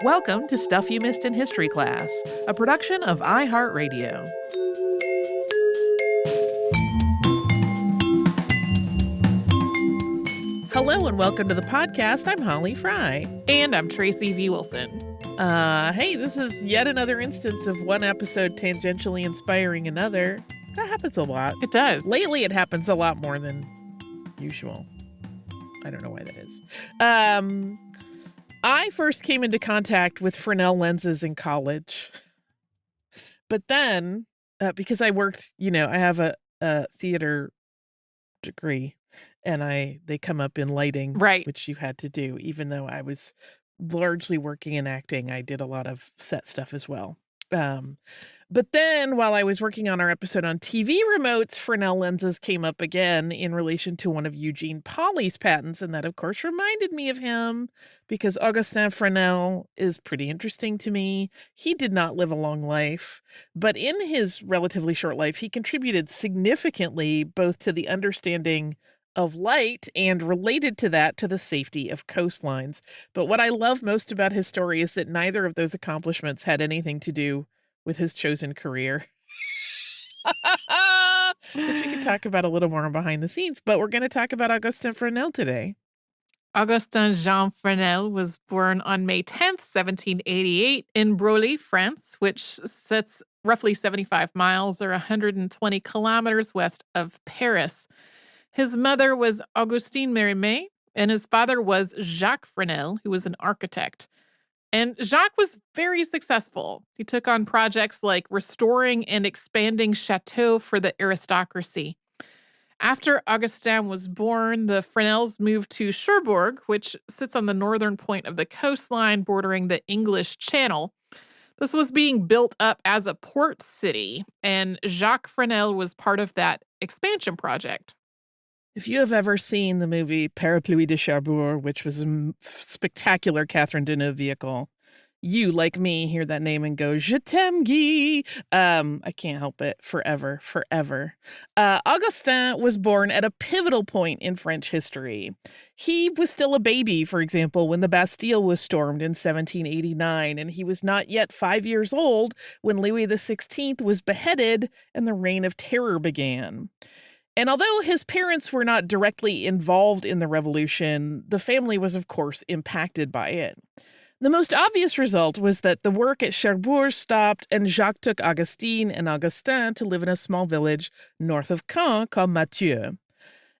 Welcome to Stuff You Missed in History Class, a production of iHeartRadio. Hello and welcome to the podcast. I'm Holly Fry. And I'm Tracy V. Wilson. Hey, this is yet another instance of one episode tangentially inspiring another. That happens a lot. It does. Lately, it happens a lot more than usual. I don't know why that is. I first came into contact with Fresnel lenses in college. But then, because I worked, I have a theater degree, and they come up in lighting, Right. which you had to do. Even though I was largely working in acting, I did a lot of set stuff as well. But then while I was working on our episode on TV remotes, Fresnel lenses came up again in relation to one of Eugene Pauly's patents. And that, of course, reminded me of him because Augustin Fresnel is pretty interesting to me. He did not live a long life, but in his relatively short life, he contributed significantly both to the understanding of light and, related to that, to the safety of coastlines. But what I love most about his story is that neither of those accomplishments had anything to do with his chosen career. Which we can talk about a little more behind the scenes, but we're going to talk about Augustin Fresnel today. Augustin Jean Fresnel was born on May 10th, 1788 in Broglie, France, which sits roughly 75 miles or 120 kilometers west of Paris. His mother was Augustine Mérimée, and his father was Jacques Fresnel, who was an architect. And Jacques was very successful. He took on projects like restoring and expanding chateaux for the aristocracy. After Augustin was born, the Fresnels moved to Cherbourg, which sits on the northern point of the coastline bordering the English Channel. This was being built up as a port city, and Jacques Fresnel was part of that expansion project. If you have ever seen the movie Parapluie de Cherbourg, which was a spectacular Catherine Deneuve vehicle, you, like me, hear that name and go, Je t'aime, Guy. I can't help it. Forever. Augustin was born at a pivotal point in French history. He was still a baby, for example, when the Bastille was stormed in 1789, and he was not yet 5 years old when Louis XVI was beheaded and the Reign of Terror began. And although his parents were not directly involved in the revolution, the family was, of course, impacted by it. The most obvious result was that the work at Cherbourg stopped, and Jacques took Augustine and Augustin to live in a small village north of Caen called Mathieu.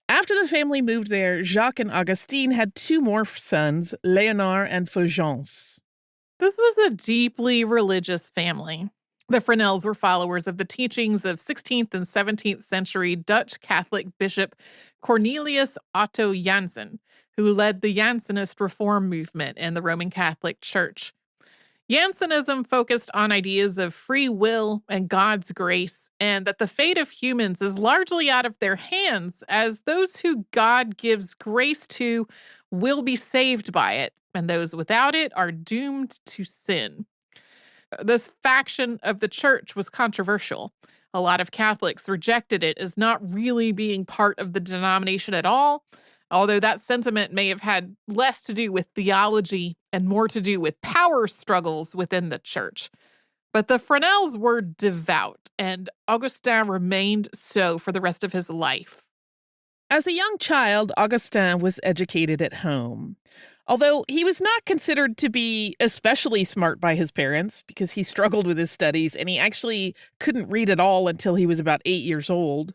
After the family moved there, Jacques and Augustine had two more sons, Léonard and Fulgence. This was a deeply religious family. The Fresnels were followers of the teachings of 16th and 17th century Dutch Catholic Bishop Cornelius Otto Jansen, who led the Jansenist reform movement in the Roman Catholic Church. Jansenism focused on ideas of free will and God's grace, and that the fate of humans is largely out of their hands, as those who God gives grace to will be saved by it, and those without it are doomed to sin. This faction of the church was controversial. A lot of Catholics rejected it as not really being part of the denomination at all, although that sentiment may have had less to do with theology and more to do with power struggles within the church. But the Fresnels were devout, and Augustin remained so for the rest of his life. As a young child, Augustin was educated at home. Although he was not considered to be especially smart by his parents because he struggled with his studies and he actually couldn't read at all until he was about 8 years old,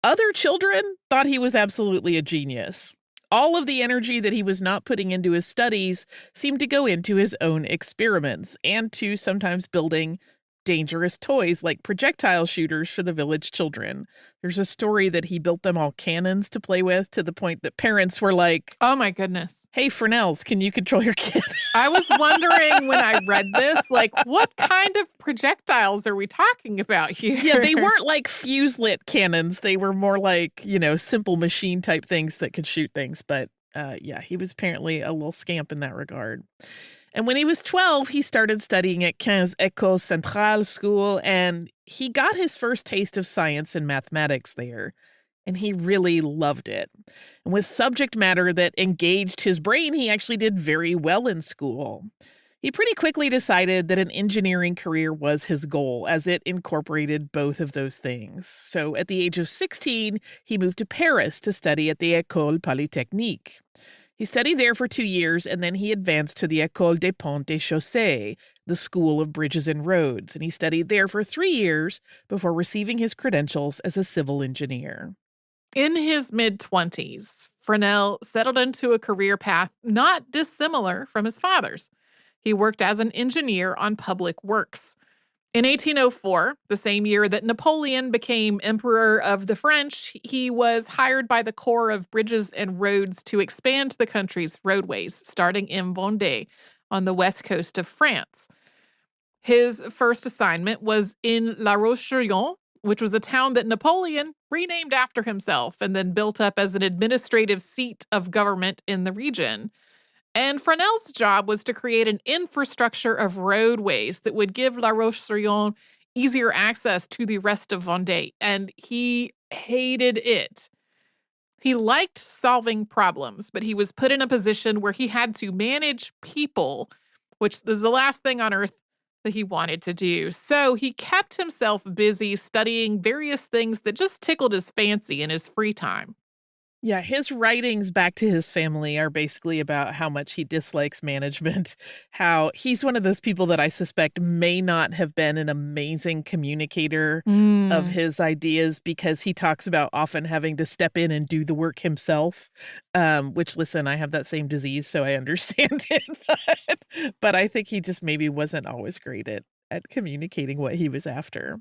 other children thought he was absolutely a genius. All of the energy that he was not putting into his studies seemed to go into his own experiments and to sometimes building dangerous toys like projectile shooters for the village children. There's a story that he built them all cannons to play with to the point that parents were like, oh my goodness. Hey, Fresnels, can you control your kid? I was wondering when I read this, like, what kind of projectiles are we talking about here? Yeah, they weren't like fuse-lit cannons. They were more like, simple machine type things that could shoot things. But yeah, he was apparently a little scamp in that regard. And when he was 12, he started studying at Quinze École Centrale School, and he got his first taste of science and mathematics there. And he really loved it. And with subject matter that engaged his brain, he actually did very well in school. He pretty quickly decided that an engineering career was his goal, as it incorporated both of those things. So at the age of 16, he moved to Paris to study at the École Polytechnique. He studied there for 2 years, and then he advanced to the École des Ponts et Chaussées, the School of Bridges and Roads, and he studied there for 3 years before receiving his credentials as a civil engineer. In his mid-20s, Fresnel settled into a career path not dissimilar from his father's. He worked as an engineer on public works. In 1804, the same year that Napoleon became Emperor of the French, he was hired by the Corps of Bridges and Roads to expand the country's roadways, starting in Vendée on the west coast of France. His first assignment was in La Roche-sur-Yon, which was a town that Napoleon renamed after himself and then built up as an administrative seat of government in the region. And Fresnel's job was to create an infrastructure of roadways that would give La Roche-sur-Yon easier access to the rest of Vendée, and he hated it. He liked solving problems, but he was put in a position where he had to manage people, which is the last thing on earth that he wanted to do. So he kept himself busy studying various things that just tickled his fancy in his free time. Yeah, his writings back to his family are basically about how much he dislikes management, how he's one of those people that I suspect may not have been an amazing communicator of Mm. his ideas because he talks about often having to step in and do the work himself. Which, listen, I have that same disease, so I understand it. But I think he just maybe wasn't always great at communicating what he was after.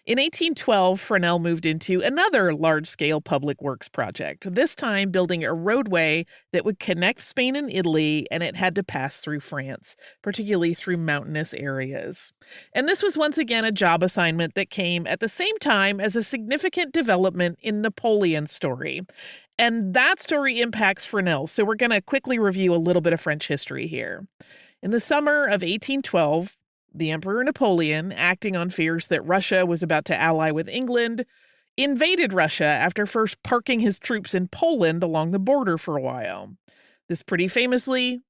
In 1812, Fresnel moved into another large-scale public works project, this time building a roadway that would connect Spain and Italy, and it had to pass through France, particularly through mountainous areas. And this was once again a job assignment that came at the same time as a significant development in Napoleon's story. And that story impacts Fresnel, so we're going to quickly review a little bit of French history here. In the summer of 1812, the Emperor Napoleon, acting on fears that Russia was about to ally with England, invaded Russia after first parking his troops in Poland along the border for a while. This pretty famously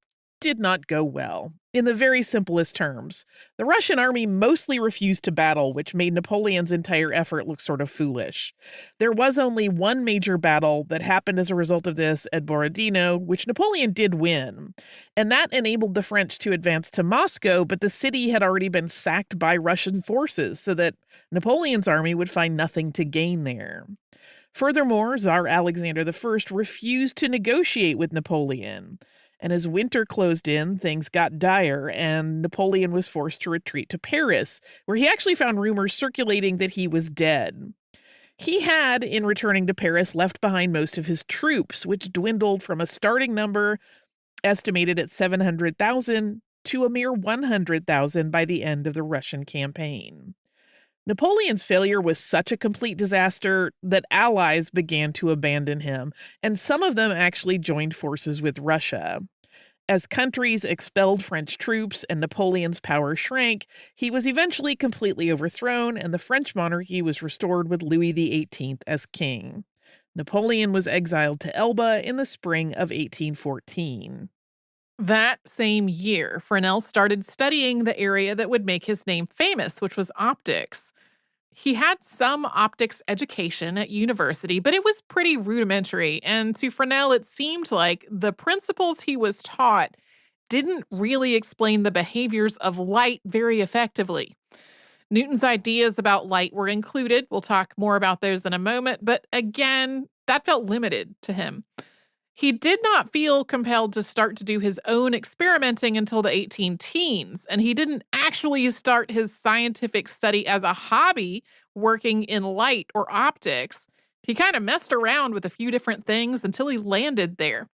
did not go well. In the very simplest terms, the Russian army mostly refused to battle, which made Napoleon's entire effort look sort of foolish. There was only one major battle that happened as a result of this at Borodino, which Napoleon did win. And that enabled the French to advance to Moscow, but the city had already been sacked by Russian forces, so that Napoleon's army would find nothing to gain there. Furthermore, Tsar Alexander I refused to negotiate with Napoleon. And as winter closed in, things got dire, and Napoleon was forced to retreat to Paris, where he actually found rumors circulating that he was dead. He had, in returning to Paris, left behind most of his troops, which dwindled from a starting number estimated at 700,000 to a mere 100,000 by the end of the Russian campaign. Napoleon's failure was such a complete disaster that allies began to abandon him, and some of them actually joined forces with Russia. As countries expelled French troops and Napoleon's power shrank, he was eventually completely overthrown, and the French monarchy was restored with Louis XVIII as king. Napoleon was exiled to Elba in the spring of 1814. That same year, Fresnel started studying the area that would make his name famous, which was optics. He had some optics education at university, but it was pretty rudimentary. And to Fresnel, it seemed like the principles he was taught didn't really explain the behaviors of light very effectively. Newton's ideas about light were included. We'll talk more about those in a moment. But again, that felt limited to him. He did not feel compelled to start to do his own experimenting until the 18 teens, and he didn't actually start his scientific study as a hobby working in light or optics. He kind of messed around with a few different things until he landed there.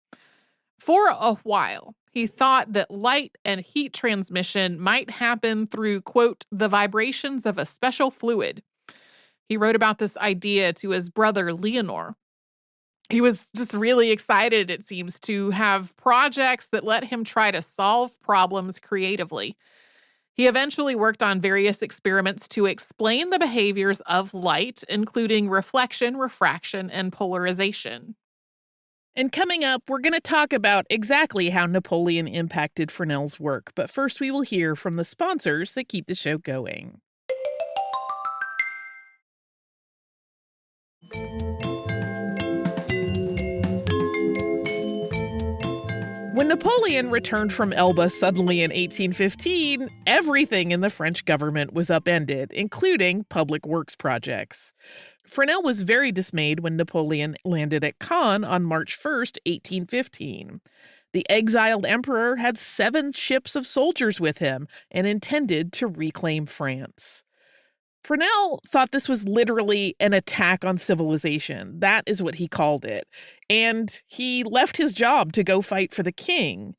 For a while, he thought that light and heat transmission might happen through, quote, the vibrations of a special fluid. He wrote about this idea to his brother Leonor. He was just really excited, it seems, to have projects that let him try to solve problems creatively. He eventually worked on various experiments to explain the behaviors of light, including reflection, refraction, and polarization. And coming up, we're going to talk about exactly how Napoleon impacted Fresnel's work. But first, we will hear from the sponsors that keep the show going. When Napoleon returned from Elba suddenly in 1815, everything in the French government was upended, including public works projects. Fresnel was very dismayed when Napoleon landed at Caen on March 1st, 1815. The exiled emperor had 7 ships of soldiers with him and intended to reclaim France. Fresnel thought this was literally an attack on civilization. That is what he called it. And he left his job to go fight for the king.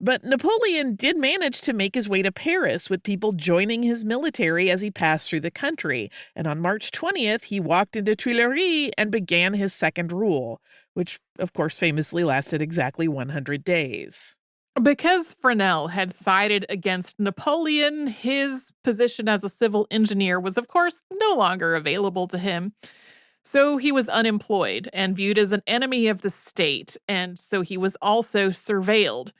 But Napoleon did manage to make his way to Paris, with people joining his military as he passed through the country. And on March 20th, he walked into Tuileries and began his second rule, which, of course, famously lasted exactly 100 days. Because Fresnel had sided against Napoleon, his position as a civil engineer was, of course, no longer available to him. So he was unemployed and viewed as an enemy of the state, and so he was also surveilled.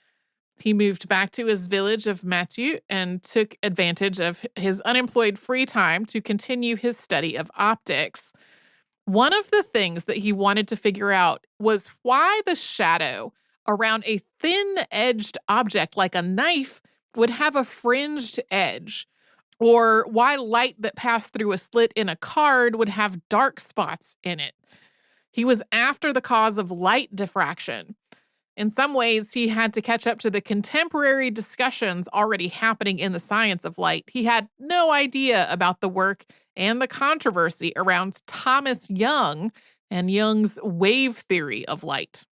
He moved back to his village of Mathieu and took advantage of his unemployed free time to continue his study of optics. One of the things that he wanted to figure out was why the shadow around a thin-edged object like a knife would have a fringed edge, or why light that passed through a slit in a card would have dark spots in it. He was after the cause of light diffraction. In some ways, he had to catch up to the contemporary discussions already happening in the science of light. He had no idea about the work and the controversy around Thomas Young and Young's wave theory of light.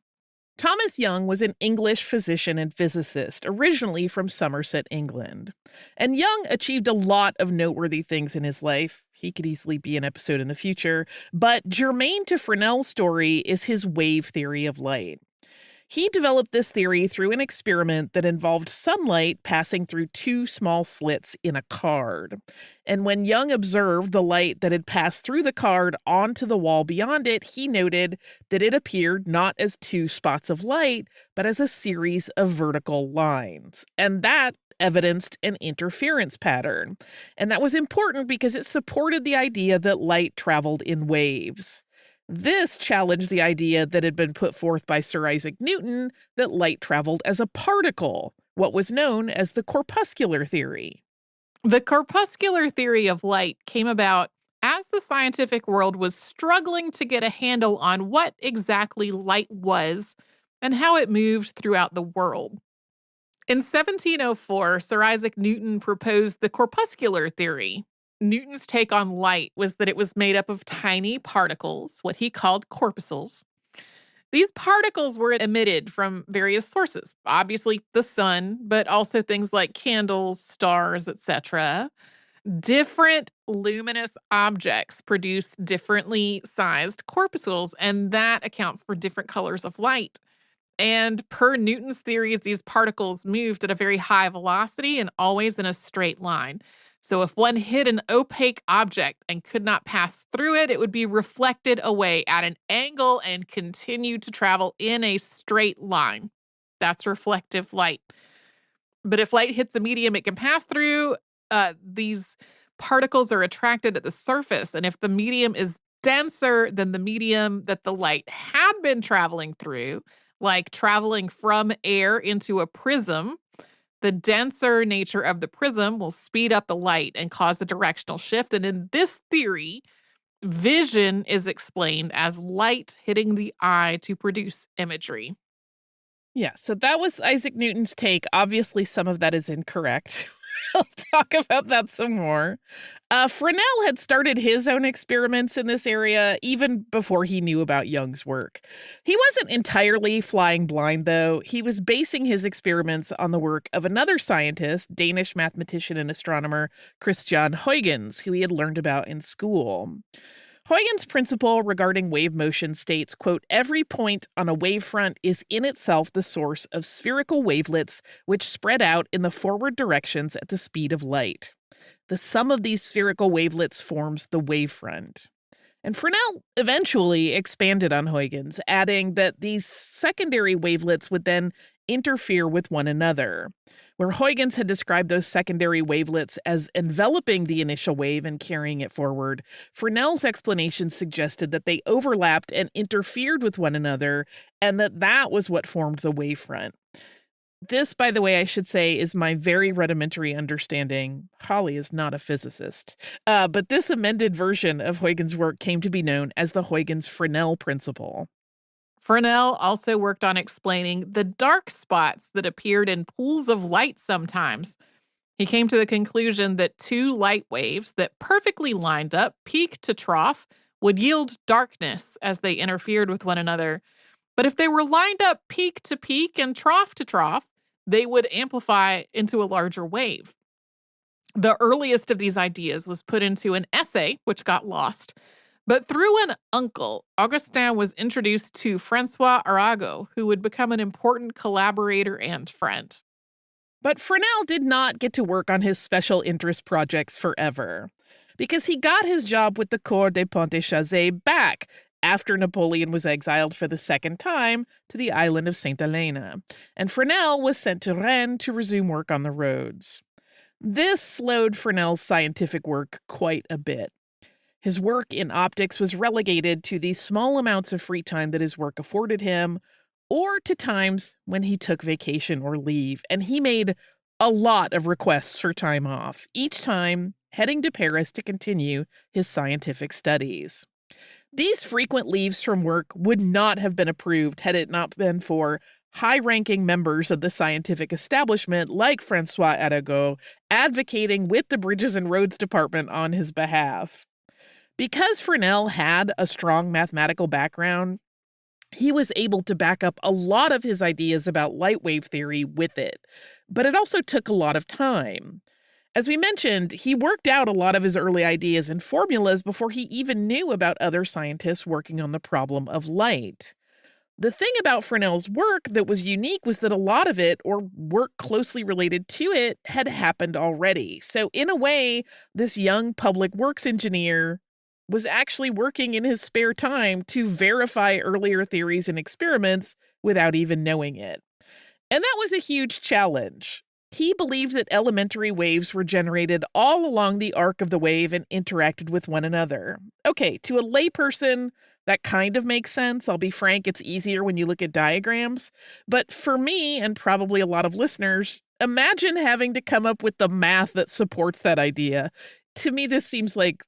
Thomas Young was an English physician and physicist, originally from Somerset, England. And Young achieved a lot of noteworthy things in his life. He could easily be an episode in the future. But germane to Fresnel's story is his wave theory of light. He developed this theory through an experiment that involved sunlight passing through 2 small slits in a card. And when Young observed the light that had passed through the card onto the wall beyond it, he noted that it appeared not as 2 spots of light, but as a series of vertical lines. And that evidenced an interference pattern. And that was important because it supported the idea that light traveled in waves. This challenged the idea that had been put forth by Sir Isaac Newton that light traveled as a particle, what was known as the corpuscular theory. The corpuscular theory of light came about as the scientific world was struggling to get a handle on what exactly light was and how it moved throughout the world. In 1704, Sir Isaac Newton proposed the corpuscular theory. Newton's take on light was that it was made up of tiny particles, what he called corpuscles. These particles were emitted from various sources, obviously the sun, but also things like candles, stars, etc. Different luminous objects produce differently sized corpuscles, and that accounts for different colors of light. And per Newton's theories, these particles moved at a very high velocity and always in a straight line. So if one hit an opaque object and could not pass through it, it would be reflected away at an angle and continue to travel in a straight line. That's reflective light. But if light hits a medium it can pass through, these particles are attracted at the surface. And if the medium is denser than the medium that the light had been traveling through, like traveling from air into a prism, the denser nature of the prism will speed up the light and cause a directional shift. And in this theory, vision is explained as light hitting the eye to produce imagery. Yeah, so that was Isaac Newton's take. Obviously, some of that is incorrect. We'll talk about that some more. Fresnel had started his own experiments in this area even before he knew about Young's work. He wasn't entirely flying blind, though. He was basing his experiments on the work of another scientist, Danish mathematician and astronomer Christian Huygens, who he had learned about in school. Huygens' principle regarding wave motion states, quote, every point on a wavefront is in itself the source of spherical wavelets which spread out in the forward directions at the speed of light. The sum of these spherical wavelets forms the wavefront. And Fresnel eventually expanded on Huygens, adding that these secondary wavelets would then interfere with one another. Where Huygens had described those secondary wavelets as enveloping the initial wave and carrying it forward, Fresnel's explanation suggested that they overlapped and interfered with one another, and that was what formed the wavefront. This, by the way, I should say, is my very rudimentary understanding. Holly is not a physicist. But this amended version of Huygens' work came to be known as the Huygens-Fresnel principle. Fresnel also worked on explaining the dark spots that appeared in pools of light sometimes. He came to the conclusion that two light waves that perfectly lined up, peak to trough, would yield darkness as they interfered with one another. But if they were lined up peak to peak and trough to trough, they would amplify into a larger wave. The earliest of these ideas was put into an essay, which got lost. But through an uncle, Augustin was introduced to Francois Arago, who would become an important collaborator and friend. But Fresnel did not get to work on his special interest projects forever, because he got his job with the Corps des Ponts-et-Chaussées back after Napoleon was exiled for the second time to the island of St. Helena, and Fresnel was sent to Rennes to resume work on the roads. This slowed Fresnel's scientific work quite a bit. His work in optics was relegated to the small amounts of free time that his work afforded him, or to times when he took vacation or leave, and he made a lot of requests for time off, each time heading to Paris to continue his scientific studies. These frequent leaves from work would not have been approved had it not been for high-ranking members of the scientific establishment like Francois Arago advocating with the Bridges and Roads Department on his behalf. Because Fresnel had a strong mathematical background, he was able to back up a lot of his ideas about light wave theory with it, but it also took a lot of time. As we mentioned, he worked out a lot of his early ideas and formulas before he even knew about other scientists working on the problem of light. The thing about Fresnel's work that was unique was that a lot of it, or work closely related to it, had happened already. So in a way, this young public works engineer was actually working in his spare time to verify earlier theories and experiments without even knowing it. And that was a huge challenge. He believed that elementary waves were generated all along the arc of the wave and interacted with one another. Okay, to a layperson, that kind of makes sense. I'll be frank, it's easier when you look at diagrams. But for me, and probably a lot of listeners, imagine having to come up with the math that supports that idea. To me, this seems like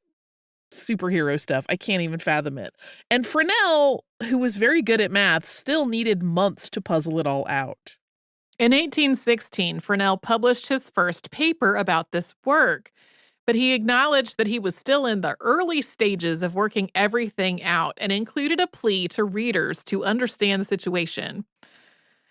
superhero stuff. I can't even fathom it. And Fresnel, who was very good at math, still needed months to puzzle it all out. In 1816, Fresnel published his first paper about this work, but he acknowledged that he was still in the early stages of working everything out and included a plea to readers to understand the situation.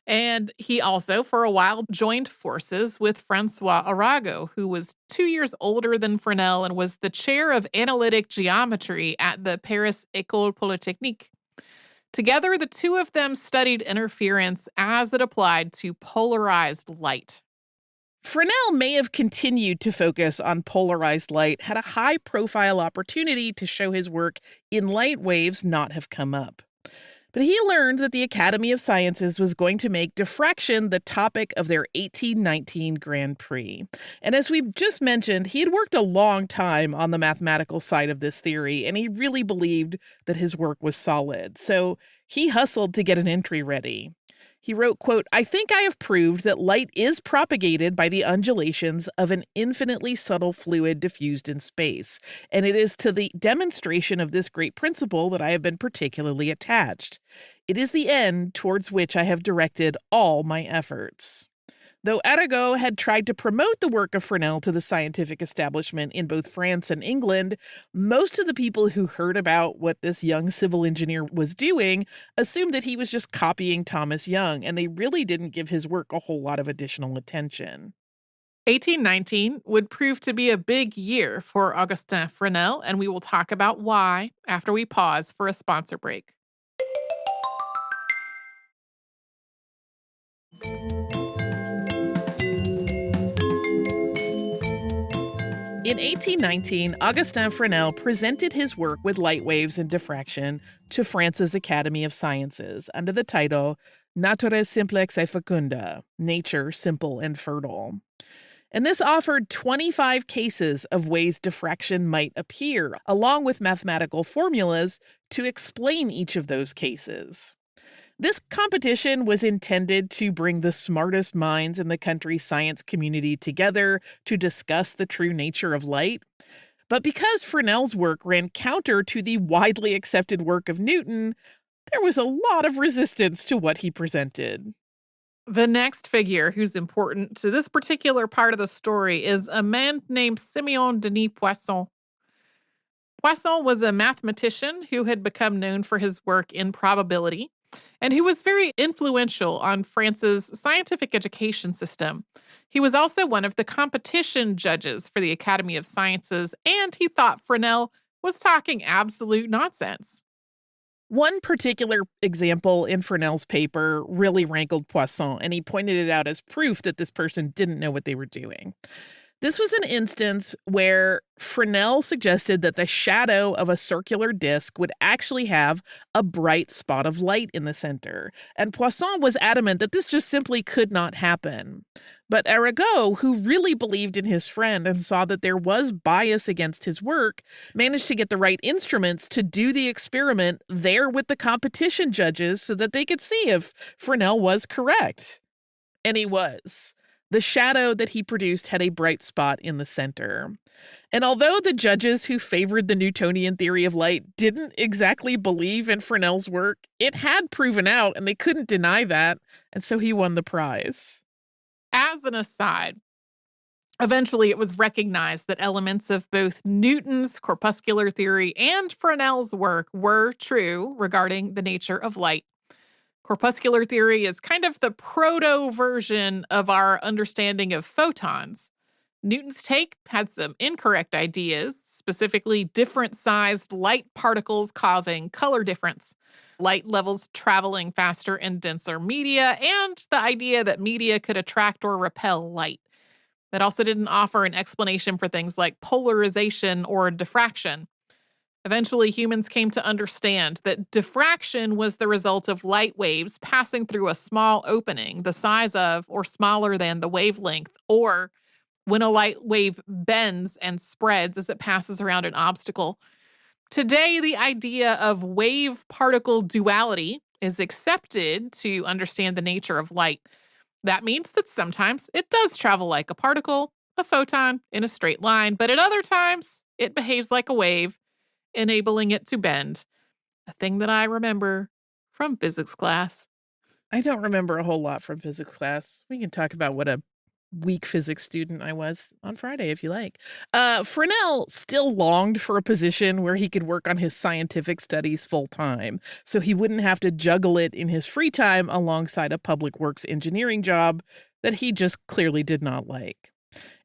And he also, for a while, joined forces with Francois Arago, who was 2 years older than Fresnel and was the chair of analytic geometry at the Paris École Polytechnique. Together, the two of them studied interference as it applied to polarized light. Fresnel may have continued to focus on polarized light had a high-profile opportunity to show his work in light waves not have come up. But he learned that the Academy of Sciences was going to make diffraction the topic of their 1819 Grand Prix. And as we've just mentioned, he had worked a long time on the mathematical side of this theory, and he really believed that his work was solid. So he hustled to get an entry ready. He wrote, quote, "I think I have proved that light is propagated by the undulations of an infinitely subtle fluid diffused in space, and it is to the demonstration of this great principle that I have been particularly attached. It is the end towards which I have directed all my efforts." Though Arago had tried to promote the work of Fresnel to the scientific establishment in both France and England, most of the people who heard about what this young civil engineer was doing assumed that he was just copying Thomas Young, and they really didn't give his work a whole lot of additional attention. 1819 would prove to be a big year for Augustin Fresnel, and we will talk about why after we pause for a sponsor break. In 1819, Augustin Fresnel presented his work with light waves and diffraction to France's Academy of Sciences under the title Natura Simplex et Fecunda, Nature Simple and Fertile. And this offered 25 cases of ways diffraction might appear, along with mathematical formulas to explain each of those cases. This competition was intended to bring the smartest minds in the country's science community together to discuss the true nature of light. But because Fresnel's work ran counter to the widely accepted work of Newton, there was a lot of resistance to what he presented. The next figure who's important to this particular part of the story is a man named Simeon Denis Poisson. Poisson was a mathematician who had become known for his work in probability, and who was very influential on France's scientific education system. He was also one of the competition judges for the Academy of Sciences, and he thought Fresnel was talking absolute nonsense. One particular example in Fresnel's paper really rankled Poisson, and he pointed it out as proof that this person didn't know what they were doing. This was an instance where Fresnel suggested that the shadow of a circular disk would actually have a bright spot of light in the center, and Poisson was adamant that this just simply could not happen. But Arago, who really believed in his friend and saw that there was bias against his work, managed to get the right instruments to do the experiment there with the competition judges so that they could see if Fresnel was correct. And he was. The shadow that he produced had a bright spot in the center. And although the judges who favored the Newtonian theory of light didn't exactly believe in Fresnel's work, it had proven out and they couldn't deny that, and so he won the prize. As an aside, eventually it was recognized that elements of both Newton's corpuscular theory and Fresnel's work were true regarding the nature of light. Corpuscular theory is kind of the proto-version of our understanding of photons. Newton's take had some incorrect ideas, specifically different-sized light particles causing color difference, light levels traveling faster in denser media, and the idea that media could attract or repel light. It also didn't offer an explanation for things like polarization or diffraction. Eventually, humans came to understand that diffraction was the result of light waves passing through a small opening the size of or smaller than the wavelength, or when a light wave bends and spreads as it passes around an obstacle. Today, the idea of wave-particle duality is accepted to understand the nature of light. That means that sometimes it does travel like a particle, a photon, in a straight line, but at other times, it behaves like a wave, enabling it to bend. A thing that I remember from physics class. I don't remember a whole lot from physics class. We can talk about what a weak physics student I was on Friday, if you like. Fresnel still longed for a position where he could work on his scientific studies full time, so he wouldn't have to juggle it in his free time alongside a public works engineering job that he just clearly did not like.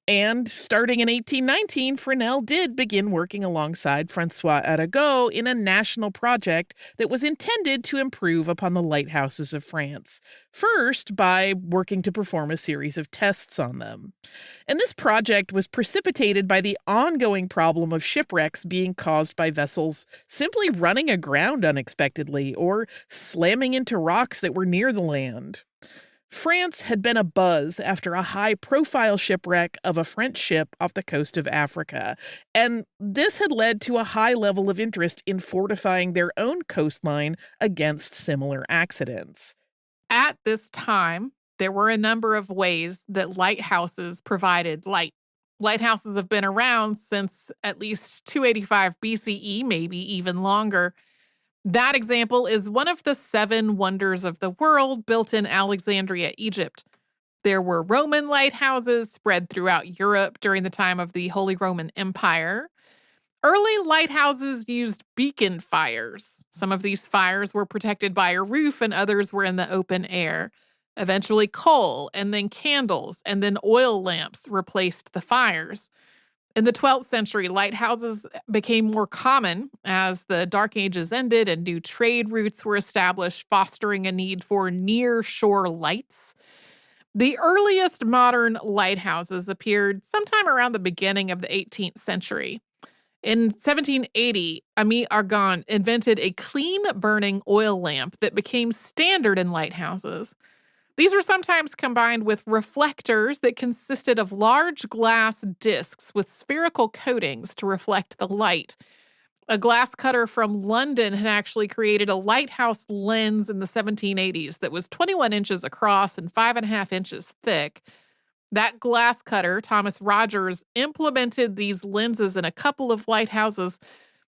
And starting in 1819, Fresnel did begin working alongside François Arago in a national project that was intended to improve upon the lighthouses of France, first by working to perform a series of tests on them. And this project was precipitated by the ongoing problem of shipwrecks being caused by vessels simply running aground unexpectedly or slamming into rocks that were near the land. France had been abuzz after a high-profile shipwreck of a French ship off the coast of Africa, and this had led to a high level of interest in fortifying their own coastline against similar accidents. At this time, there were a number of ways that lighthouses provided light. Lighthouses have been around since at least 285 BCE, maybe even longer. That example is one of the 7 wonders of the world built in Alexandria, Egypt. There were Roman lighthouses spread throughout Europe during the time of the Holy Roman Empire. Early lighthouses used beacon fires. Some of these fires were protected by a roof and others were in the open air. Eventually, coal and then candles and then oil lamps replaced the fires. In the 12th century, lighthouses became more common as the Dark Ages ended and new trade routes were established, fostering a need for near-shore lights. The earliest modern lighthouses appeared sometime around the beginning of the 18th century. In 1780, Ami Argan invented a clean burning oil lamp that became standard in lighthouses. These were sometimes combined with reflectors that consisted of large glass discs with spherical coatings to reflect the light. A glass cutter from London had actually created a lighthouse lens in the 1780s that was 21 inches across and 5.5 inches thick. That glass cutter, Thomas Rogers, implemented these lenses in a couple of lighthouses,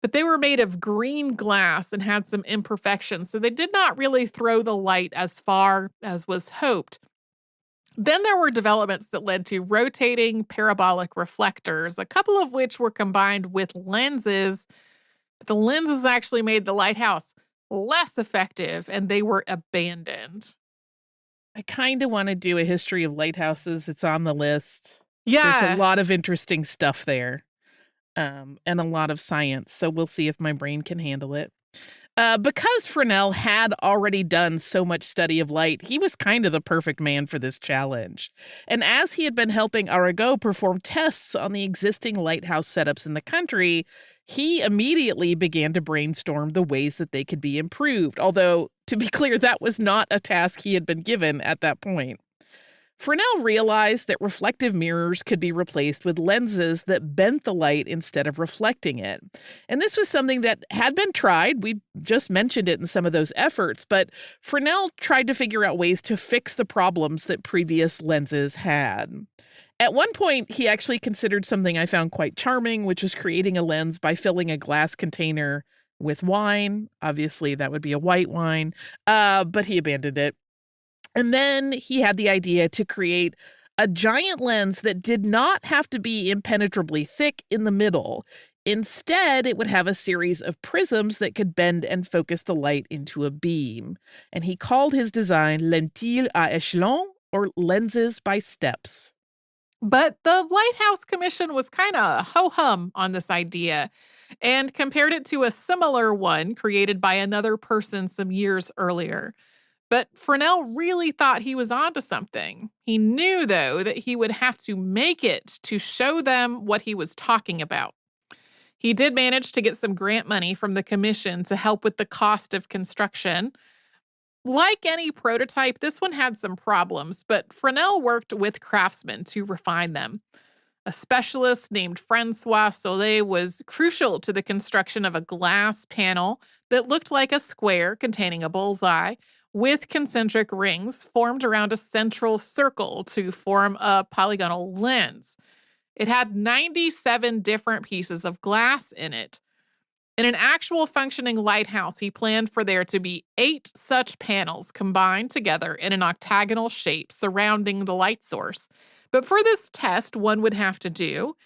but they were made of green glass and had some imperfections, so they did not really throw the light as far as was hoped. Then there were developments that led to rotating parabolic reflectors, a couple of which were combined with lenses. But the lenses actually made the lighthouse less effective, and they were abandoned. I kind of want to do a history of lighthouses. It's on the list. There's a Yeah. lot of interesting stuff there, and a lot of science. So we'll see if my brain can handle it. Because Fresnel had already done so much study of light, he was kind of the perfect man for this challenge. And as he had been helping Arago perform tests on the existing lighthouse setups in the country, he immediately began to brainstorm the ways that they could be improved. Although, to be clear, that was not a task he had been given at that point. Fresnel realized that reflective mirrors could be replaced with lenses that bent the light instead of reflecting it. And this was something that had been tried. We just mentioned it in some of those efforts, but Fresnel tried to figure out ways to fix the problems that previous lenses had. At one point, he actually considered something I found quite charming, which was creating a lens by filling a glass container with wine. Obviously, that would be a white wine, but he abandoned it. And then he had the idea to create a giant lens that did not have to be impenetrably thick in the middle. Instead, it would have a series of prisms that could bend and focus the light into a beam. And he called his design lentilles à échelon, or lenses by steps. But the Lighthouse Commission was kind of ho-hum on this idea and compared it to a similar one created by another person some years earlier. But Fresnel really thought he was onto something. He knew, though, that he would have to make it to show them what he was talking about. He did manage to get some grant money from the commission to help with the cost of construction. Like any prototype, this one had some problems, but Fresnel worked with craftsmen to refine them. A specialist named Francois Solé was crucial to the construction of a glass panel that looked like a square containing a bullseye, with concentric rings formed around a central circle to form a polygonal lens. It had 97 different pieces of glass in it. In an actual functioning lighthouse, he planned for there to be 8 such panels combined together in an octagonal shape surrounding the light source. But for this test, one would have to do,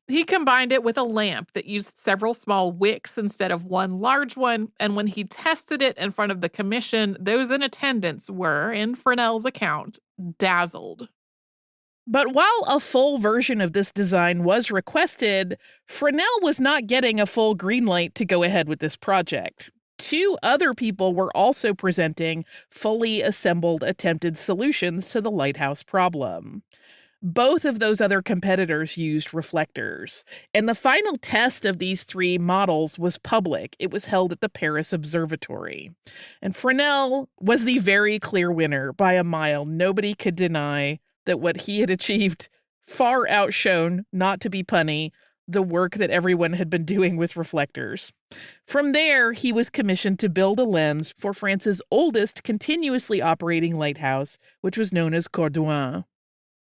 he combined it with a lamp that used several small wicks instead of one large one, and when he tested it in front of the commission, those in attendance were, in Fresnel's account, dazzled. But while a full version of this design was requested, Fresnel was not getting a full green light to go ahead with this project. 2 other people were also presenting fully assembled attempted solutions to the lighthouse problem. Both of those other competitors used reflectors, and the final test of these 3 models was public. It was held at the Paris Observatory. And Fresnel was the very clear winner by a mile. Nobody could deny that what he had achieved far outshone, not to be punny, the work that everyone had been doing with reflectors. From there, he was commissioned to build a lens for France's oldest continuously operating lighthouse, which was known as Cordouin.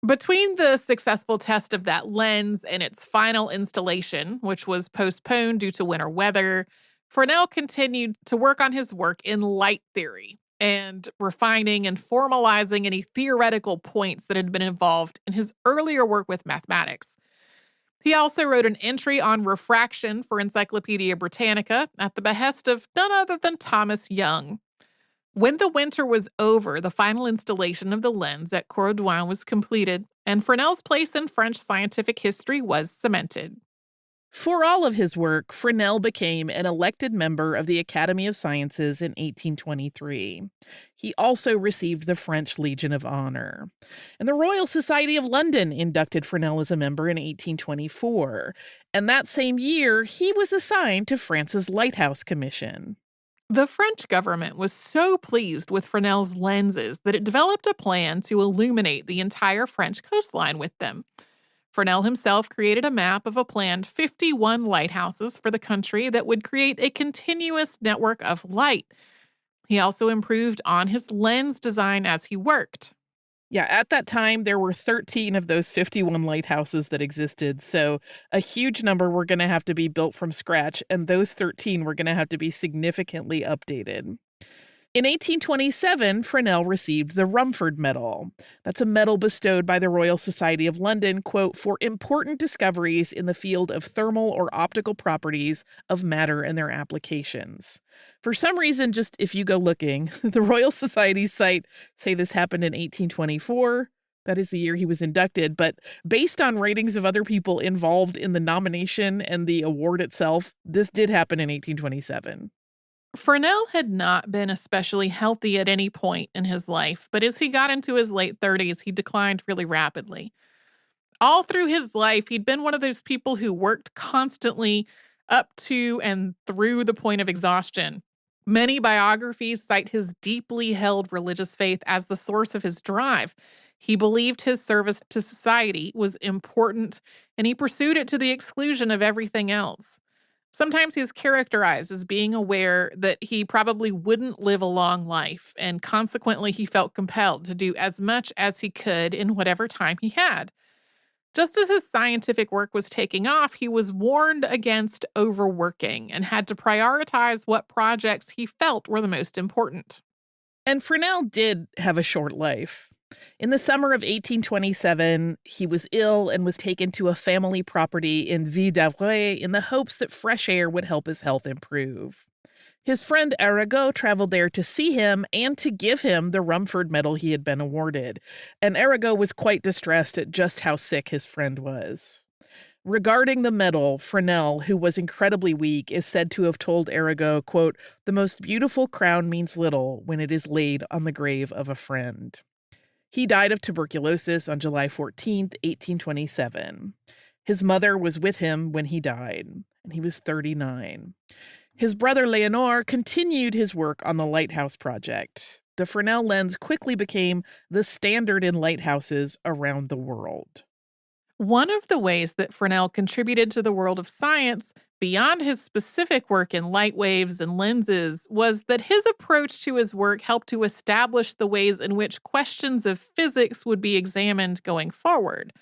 Between the successful test of that lens and its final installation, which was postponed due to winter weather, Fresnel continued to work on his work in light theory and refining and formalizing any theoretical points that had been involved in his earlier work with mathematics. He also wrote an entry on refraction for Encyclopedia Britannica at the behest of none other than Thomas Young. When the winter was over, the final installation of the lens at Cordouin was completed, and Fresnel's place in French scientific history was cemented. For all of his work, Fresnel became an elected member of the Academy of Sciences in 1823. He also received the French Legion of Honor. And the Royal Society of London inducted Fresnel as a member in 1824. And that same year, he was assigned to France's Lighthouse Commission. The French government was so pleased with Fresnel's lenses that it developed a plan to illuminate the entire French coastline with them. Fresnel himself created a map of a planned 51 lighthouses for the country that would create a continuous network of light. He also improved on his lens design as he worked. Yeah, at that time, there were 13 of those 51 lighthouses that existed, so a huge number were going to have to be built from scratch, and those 13 were going to have to be significantly updated. In 1827, Fresnel received the Rumford Medal. That's a medal bestowed by the Royal Society of London, quote, for important discoveries in the field of thermal or optical properties of matter and their applications. For some reason, just if you go looking, the Royal Society's site say this happened in 1824. That is the year he was inducted, but based on ratings of other people involved in the nomination and the award itself, this did happen in 1827. Fresnel had not been especially healthy at any point in his life, but as he got into his late 30s, he declined really rapidly. All through his life, he'd been one of those people who worked constantly up to and through the point of exhaustion. Many biographies cite his deeply held religious faith as the source of his drive. He believed his service to society was important, and he pursued it to the exclusion of everything else. Sometimes he's characterized as being aware that he probably wouldn't live a long life, and consequently he felt compelled to do as much as he could in whatever time he had. Just as his scientific work was taking off, he was warned against overworking and had to prioritize what projects he felt were the most important. And Fresnel did have a short life. In the summer of 1827, he was ill and was taken to a family property in Ville d'Avray in the hopes that fresh air would help his health improve. His friend Arago traveled there to see him and to give him the Rumford Medal he had been awarded, and Arago was quite distressed at just how sick his friend was. Regarding the medal, Fresnel, who was incredibly weak, is said to have told Arago, quote, "The most beautiful crown means little when it is laid on the grave of a friend." He died of tuberculosis on July 14th, 1827. His mother was with him when he died, and he was 39. His brother Leonor continued his work on the Lighthouse project. The Fresnel lens quickly became the standard in lighthouses around the world. One of the ways that Fresnel contributed to the world of science, beyond his specific work in light waves and lenses, was that his approach to his work helped to establish the ways in which questions of physics would be examined going forward.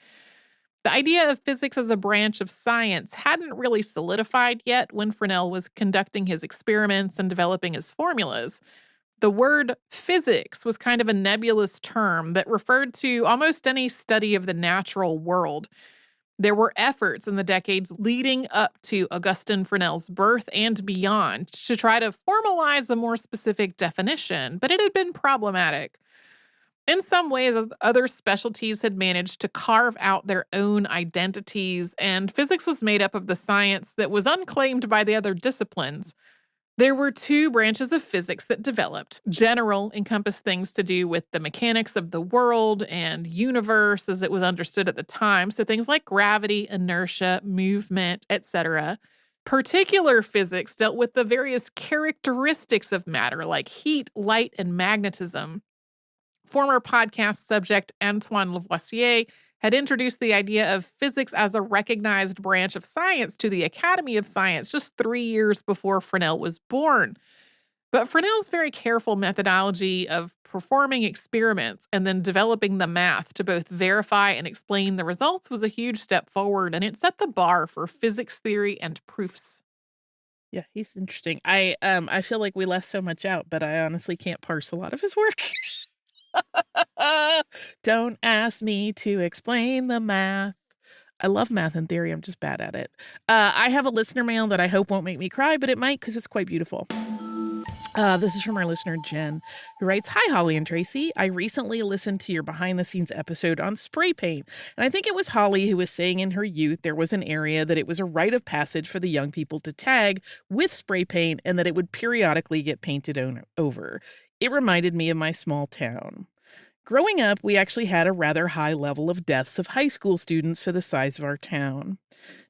The idea of physics as a branch of science hadn't really solidified yet when Fresnel was conducting his experiments and developing his formulas. The word physics was kind of a nebulous term that referred to almost any study of the natural world. There were efforts in the decades leading up to Augustin Fresnel's birth and beyond to try to formalize a more specific definition, but it had been problematic. In some ways, other specialties had managed to carve out their own identities, and physics was made up of the science that was unclaimed by the other disciplines. There were two branches of physics that developed. General encompassed things to do with the mechanics of the world and universe as it was understood at the time, so things like gravity, inertia, movement, etc. Particular physics dealt with the various characteristics of matter like heat, light, and magnetism. Former podcast subject Antoine Lavoisier had introduced the idea of physics as a recognized branch of science to the Academy of Science just 3 years before Fresnel was born. But Fresnel's very careful methodology of performing experiments and then developing the math to both verify and explain the results was a huge step forward, and it set the bar for physics theory and proofs. Yeah, he's interesting. I feel like we left so much out, but I honestly can't parse a lot of his work. Don't ask me to explain the math. I love math and theory. I'm just bad at it. I have a listener mail that I hope won't make me cry, but it might because it's quite beautiful. This is from our listener, Jen, who writes, "Hi, Holly and Tracy. I recently listened to your behind-the-scenes episode on spray paint, and I think it was Holly who was saying in her youth there was an area that it was a rite of passage for the young people to tag with spray paint and that it would periodically get painted over. It reminded me of my small town. Growing up, we actually had a rather high level of deaths of high school students for the size of our town.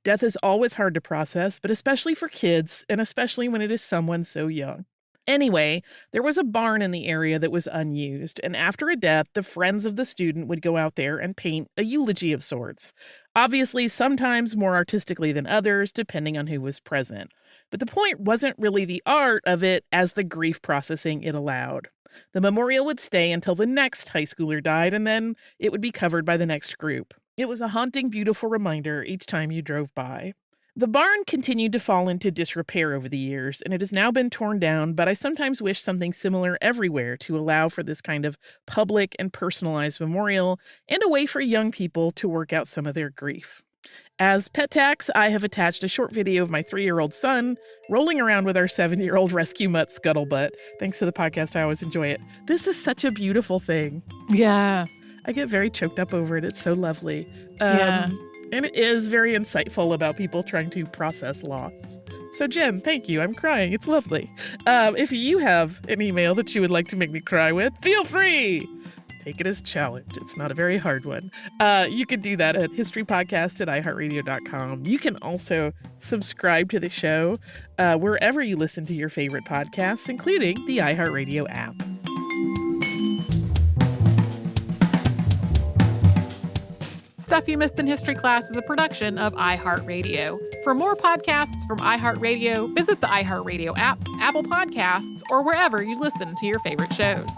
Death is always hard to process, but especially for kids, and especially when it is someone so young. Anyway, there was a barn in the area that was unused, and after a death, the friends of the student would go out there and paint a eulogy of sorts. Obviously, sometimes more artistically than others, depending on who was present. But the point wasn't really the art of it as the grief processing it allowed. The memorial would stay until the next high schooler died, and then it would be covered by the next group. It was a haunting, beautiful reminder each time you drove by. The barn continued to fall into disrepair over the years, and it has now been torn down, but I sometimes wish something similar everywhere to allow for this kind of public and personalized memorial and a way for young people to work out some of their grief. As pet tax, I have attached a short video of my 3-year-old son rolling around with our 7-year-old rescue mutt Scuttlebutt. Thanks to the podcast, I always enjoy it. This is such a beautiful thing. Yeah. I get very choked up over it. It's so lovely. Yeah. And it is very insightful about people trying to process loss. So, Jen, thank you. I'm crying. It's lovely. If you have an email that you would like to make me cry with, feel free. Take it as a challenge. It's not a very hard one. You can do that at historypodcast@iheartradio.com. You can also subscribe to the show wherever you listen to your favorite podcasts, including the iHeartRadio app. Stuff You Missed in History Class is a production of iHeartRadio. For more podcasts from iHeartRadio, visit the iHeartRadio app, Apple Podcasts, or wherever you listen to your favorite shows.